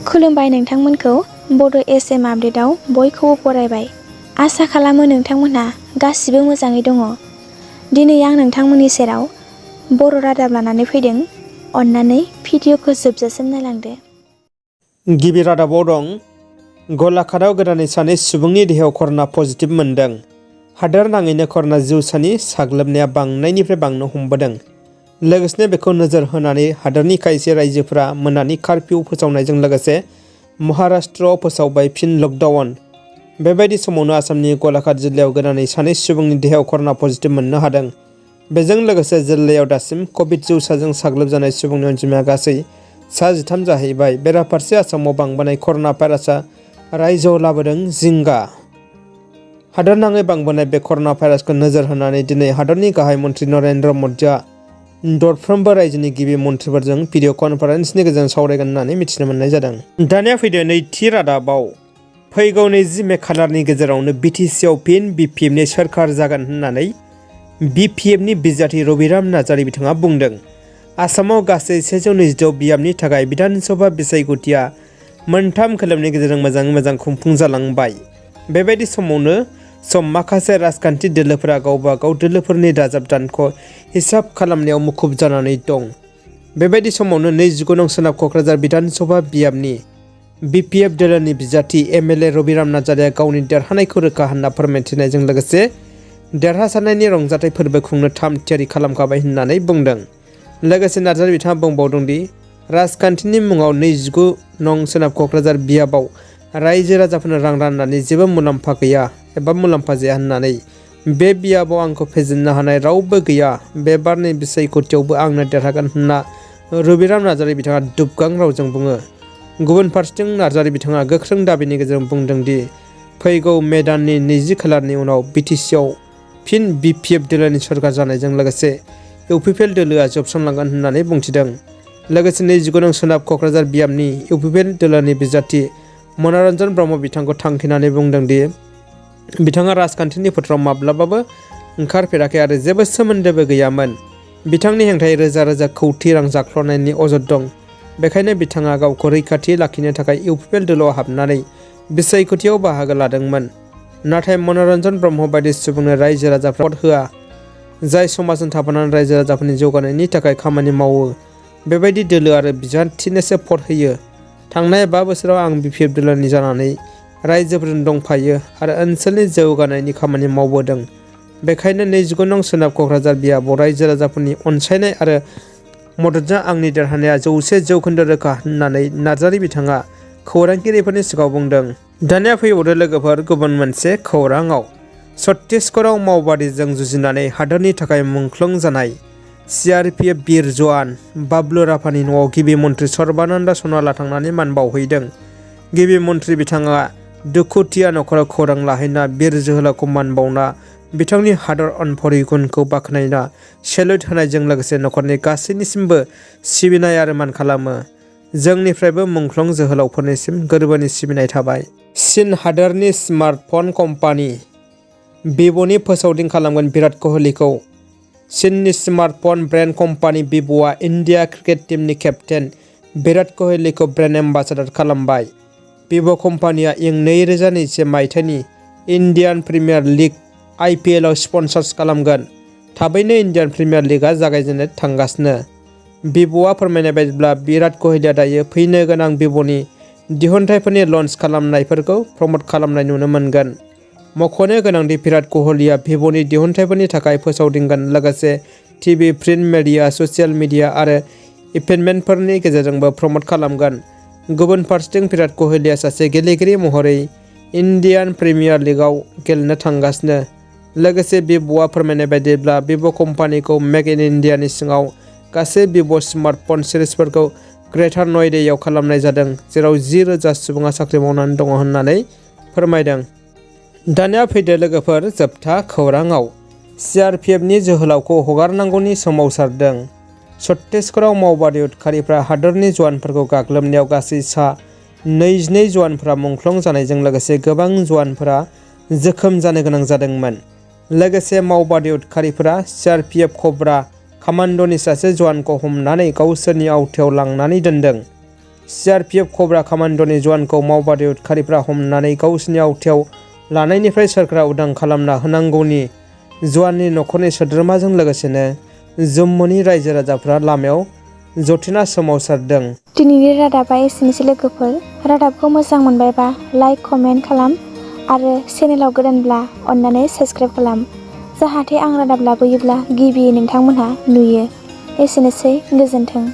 खुलुमबाय नोंथांमोनखौ बड' एसएम आपडेटआव बयखौबो बरायबाय। आसा खालामो नोंथांमोनहा गासिबो मोजाङै दङ। दिनै आं नोंथांमोननि सेराव बर' रादाब लानानै फैदों। अन्नानै भिडिअखौ जोबजासिम नायलांदो। गिबि रादाबाव दं गलाघाटआव गोदानै सानै सुबुंनि देहायाव कर'ना पजिटिभ मोनदों। हादोर नाङैनो कर'ना जिउसानि साग्लोबनाया बांनायनिफ्राय बांनो हमबोदों। लोगोसेनो बेखौ नोजोर होनानै हादोरनि खायसे रायजोफोरा मोनानि कार्फिउ फोसावनायजों लोगोसे महाराष्ट्रआव फोसावबाय फिन लकडाउन। बेबायदि समावनो आसामनि गलाघाट जिल्लायाव गोदानै सानै सुबुंनि देहायाव कर'ना पजिटिभ मोननो हादों। बेजों लोगोसे जिल्लायाव दासिम कभिड जिउसाजों साग्लोबजानाय सुबुंनि अनजिमाया गासै 13 जाहैबाय। बेराफारसे आसामाव बांबोनाय कर'ना भाइरासआ रायजोआव लाबोदों जिंगा। हादोर नाङै बांबोनाय बे कर'ना भाइरासखौ नोजोर होनानै दिनै हादरनि गाहाय मन्त्रि नरेन्द्र मदिआ दरफ्रोमबो रायजोनि गिबि मन्थ्रिफोरजों भिडिअ कनफारेन्सनि गेजेरजों सावरायगोन होननानै मिथिनो मोननाय जादों। दानिया फैदो नैथि रादाबाव। फैगौ 20 मे खालारनि गेजेरावनो बिटिसिआव फिन बिपिएफनि सोरखार जागोन होननानै बिपिएफनि बिजाथि रबिराम नार्जारि बिथाङा बुंदों। आसामाव गासै 126 बियाबनि थाखाय बिधानसभा बिसायख'थिया मोनथाम खोलोबनि गेजेरजों मोजाङै मोजां खुंफुंजालांबाय। बेबायदि समावनो माखासे राजखान्थि दोलोफोरा गावबा गाव दोलोफोरनि दाजाब दानख' हिसाब खालामनायाव मुखुब जानानै दं। बेबायदि समावनो 29 नं सोनाब क'क्राझार बिधानसभा बियाबनि बिपिएफ दोलोनि बिजाथि एमएलए रबिराम नार्जारिया गावनि देरहानायखौ रोखा होनना फोरमायथिनायजों लोगोसे देरहासारनायनि रंजाथाइ फोरबो खुंनो थाम थियारि खालामखाबाय होननानै बुंदों। लोगोसे नार्जारि बिथाङा बुंबावदों दि राजखान्थिनि मुङाव 29 नं सोनाब क'क्राझार बियाबाव रायजो राजाफोरनो रां राननानै जेबो मुलाम्फा गैया एबा मुलाम्फा जाया होननानै बे बियाबाव आंखौ फेजेननो हानाय रावबो गैया। बे बारनि बिसायख'थियावबो आंनो देरहागोन होनना रबिराम नार्जारि बिथाङा दुबगां रावजों बुङो। गुबुन फारसेथिं नार्जारि बिथाङा गोख्रों दाबिनि गेजेरजों बुंदों दि फैगौ मे दाननि 20 खालारनि उनाव बिटिसिआव फिन बिपिएफ दोलोनि सरकार जानायजों लोगोसे UPPL दोलोआ जोबस्रांलांगोन होननानै बुंथिदों। लोगोसे 29 नं सोनाब क'क्राझार बियाबनि UPPL दोलोनि बिजाथि मनरन्जन ब्रह्म बिथांखौ थांखिनानै बुंदों दि बिथाङा राजखान्थिनि फोथाराव माब्लाबाबो ओंखारफेराखै आरो जेबो सोमोन्दोबो गैयामोन। बिथांनि हेंथायै रोजा रोजा कौटि रां जाख्ल'नायनि अजद दं। बेखायनो बिथाङा गावखौ रैखाथि लाखिनो थाखाय UPPL दोलोआव हाबनानै बिसायख'थियाव बाहागो लादोंमोन। नाथाय मनरन्जन ब्रह्म बायदि सुबुंनो रायजो राजाफ्रा भट होआ, जाय समाजजों थाफानानै रायजो राजाफोरनि जौगानायनि थाखाय खामानि मावो। बेबायदि दोलो आरो बिजाथिनोसो भट होयो। थांनाय 5 बोसोराव आं बिपिएफ दोलोनि जानानै रायजोफोरजों दंफायो आरो ओनसोलनि जौगानायनि खामानि मावबोदों। बेखायनो 29 नं सोनाब क'क्राझार बियाबाव रायजो राजाफोरनि अनसायनाय आरो मददजों आंनि देरहानाया 100% रोखा होननानै नार्जारि बिथाङा खौरांगिरिफोरनि सिगाङाव बुंदों। दानिया फैबावदो लोगोफोर गुबुन मोनसे खौराङाव। छत्तीसगढ़आव मावबादिजों जुजिनानै हादोरनि थाखाय मुंख्लं जानाय CRPF बिर जवान बाबलु राभानि न'आव गिबि मन्थ्रि सर्बानन्द सन'वालआ थांनानै मान बावहैदों। गिबि मन्थ्रि बिथाङा दुखुथिया न'खराव खौरां लाहैना बिर जोहोलावखौ मान बावना बिथांनि हादर अनफावरि गुनखौ बाख्नायना सेल्युट होनायजों लोगोसे न'खरनि गासैनिसिमबो सिबिनाय आरो मान खालामो। जोंनिफ्रायबो मुंख्लं जोहोलावफोरनिसिम गोरबोनि सिबिनाय थाबाय। चीन हादोरनि स्मार्टफन कम्पानि Vivoनि फोसावदिं खालामगोन बिराट क'हलीखौ। चीननि स्मार्टफन ब्रेन्ड कम्पानि Vivoआ इन्डिया क्रिकेट टीमनि केप्टेन बिराट क'हलीखौ ब्रेन्ड एम्बासाडर खालामबाय। Vivo कम्पानिया इं 2021 मायथाइनि इन्डियान प्रिमियार लिग IPL आव स्पन्सर्स खालामगोन। थाबैनो इन्डियान प्रिमियार लिगआ जागायजेननो थांगासिनो। Vivoआ फोरमायनाय बायदिब्ला बिराट क'हलीआ दायो फैनो गोनां Vivoनि दिहुनथायफोरनि लन्च खालामनायफोरखौ प्रम'ट खालामनाय नुनो मोनगोन। मख'नो गोनांदि बिराट क'हलीआ Vivoनि दिहुनथायफोरनि थाखाय फोसावदिंगोन लोगोसे TV, print media, social media आरो इभेन्टफोरनि गेजेरजोंबो प्रम'ट खालामगोन। गुबुन फारसेथिं बिराट क'हलीआ सासे गेलेगिरि महरै इन्डियान प्रिमियार लिगआव गेलेनो थांगासिनो। लोगोसे Vivoआ फोरमायनाय बायदिब्ला Vivo कम्पानिखौ मेक इन इन्डियानि सिङाव गासै Vivo स्मार्टफन सिरिजफोरखौ ग्रेटार नयडायाव खालामनाय जादों, जेराव 10,000 सुबुङा साख्रि मावनानै दङ होननानै फोरमायदों। दानिया फैदो लोगोफोर जोबथा खौराङाव। CRPFनि जोहोलावखौ हगारनांगौनि सोमावसारदों। छत्तीसगढ़आव मावबादि उदखारिफ्रा हादोरनि जवानफोरखौ गाग्लोबनायाव गासै 22 जवानफोरा मुंख्लं जानायजों लोगोसे गोबां जवानफोरा जोखोम जानो गोनां जादोंमोन। लोगोसे मावबादि उदखारिफोरा CRPF कब्रा कामान्ड'नि सासे जवानखौ हमनानै गावसोरनि आवथायाव लांनानै दोनदों। CRPF कब्रा कामान्ड'नि जवानखौ मावबादा उदखारिफ्रा हमनानै गावसिनि आवथायाव लानायनिफ्राय सोरखारा उदां खालामना होनांगौनि जवाननि न'खरनि सोद्रोमाजों लोगोसेनो जम्मुनि रायजो राजाफ्रा लामायाव जथेना सोमावसारदों। दिनैनि रादाबा एसेनोसै लोगोफोर। रादाबखौ मोजां मोनबायबा लाइक कमेन्ट खालाम आरो चेनेलाव गोदानब्ला अन्नानै साबस्क्राइब खालाम, जाहाथे आं रादाब लाबोयोब्ला गिबियै नोंथांमोनहा नुयो। एसेनोसै, गोजोन्थों।